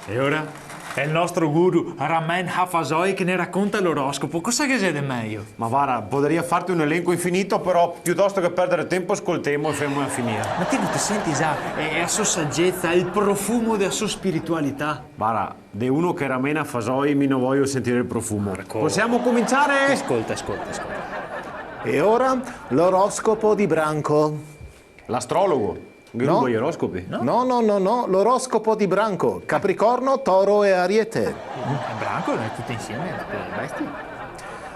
E ora? È il nostro guru Ramen Hafazoi che ne racconta l'oroscopo. Cosa che siete meglio? Ma guarda, potrei farti un elenco infinito, però piuttosto che perdere tempo ascoltiamo e fermo a finire. Ma te non ti senti già? È la sua saggezza, è il profumo della sua spiritualità. Guarda, di uno che ramena fasoi mi non voglio sentire il profumo. Possiamo cominciare? Ascolta. E ora l'oroscopo di Branco. L'astrologo. No. Gli oroscopi. No, l'oroscopo di Branco. Capricorno, Toro e Ariete. È Branco, non è tutte insieme, bestie.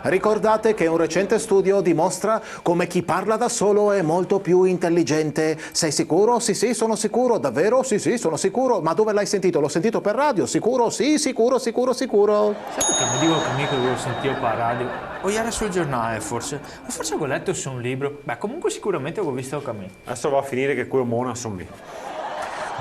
Ricordate che un recente studio dimostra come chi parla da solo è molto più intelligente. Sei sicuro? Sì, sono sicuro. Davvero? Sì, sono sicuro. Ma dove l'hai sentito? L'ho sentito per radio. Sicuro? Sì, sicuro. Sai perché mi dico che mica lo sentivo per radio? O era sul giornale, forse. O forse ho letto su un libro. Beh, comunque sicuramente ho visto a me. Adesso va a finire che quello mona sono lì.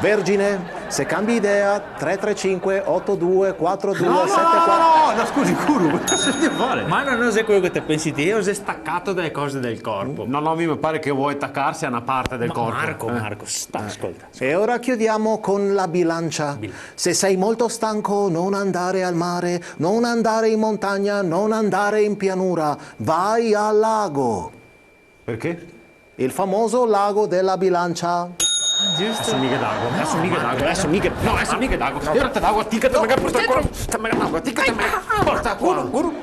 Vergine, se cambi idea, 335 82 42 74. No, scusi, guru, cosa stai a fare? Ma non è quello che te pensi te, ho staccato dalle cose del corpo. No, mi pare che vuoi attaccarsi a una parte del corpo. Marco, ascolta. E ora chiudiamo con la bilancia. Se sei molto stanco, non andare al mare, non andare in montagna, non andare in pianura, vai al lago. Perché? Il famoso lago della bilancia. Giusto? Adesso mica d'ago. Adesso mica d'ago. Io te d'ago, ticca te mega porta qua. Te mega d'ago, ticca te mega porta qua. Guru.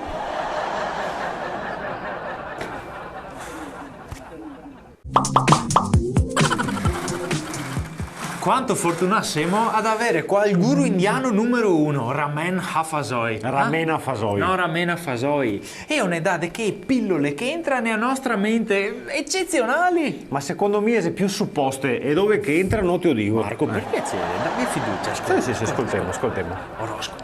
Quanto fortunati siamo ad avere qua il guru indiano numero 1, Ramen Hafazoi. Ramena fasoi. No, Ramen Hafazoi. È un'età che pillole che entrano nella nostra mente eccezionali. Ma secondo me è più supposte e dove che entrano te lo dico. Marco, per piacere, dammi fiducia. Ascolta. Sì, ascoltiamo. Oroscopo.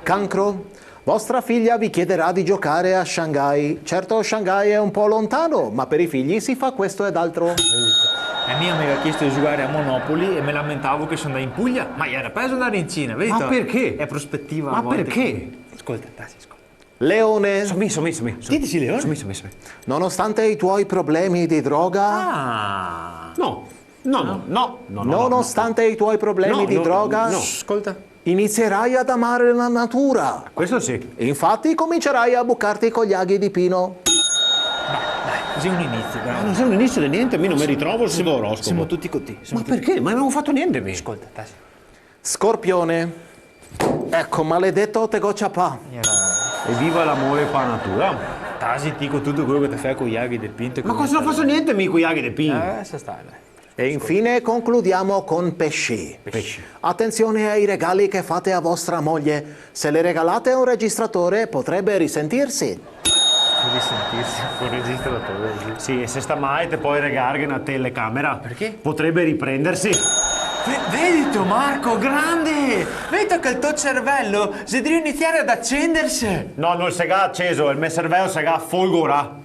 Cancro, vostra figlia vi chiederà di giocare a Shanghai. Certo, Shanghai è un po' lontano, ma per i figli si fa questo ed altro. E mia mi aveva chiesto di giocare a Monopoli e mi lamentavo che sono andato in Puglia, ma era peso andare in Cina, vedi? Ma perché? È prospettiva. Ma a volte. perché? Ascolta, ascolta. Leone, Sono. Dici Leone? Sono. nonostante i tuoi problemi di droga, Ah. No. nonostante i tuoi problemi di droga, no. Ascolta. inizierai ad amare la natura. Questo sì. Infatti comincerai a bucarti con gli aghi di pino. Dai, così è un inizio, bravo. Non sei un inizio di niente, mi non mi ritrovo sul oroscopo. Siamo tutti così. Ma perché? Ma non avevo fatto niente, me. Ascolta, dai. Scorpione, ecco, maledetto te goccia pa. E viva l'amore per la natura. Tasi dico tutto quello che ti fai con gli aghi del pinto. Ma cosa non faccio niente, mi con gli aghi del pin? Se stai, dai. E infine concludiamo con pesci. Pesci. Attenzione ai regali che fate a vostra moglie. Se le regalate un registratore potrebbe risentirsi. Risentirsi con il registratore. Sì, e se sta mai te puoi regalare una telecamera. Perché? Potrebbe riprendersi. Vedi tu Marco, grande! Vedi che il tuo cervello si deve iniziare ad accendersi. No, non si è acceso, il mio cervello si è folgora.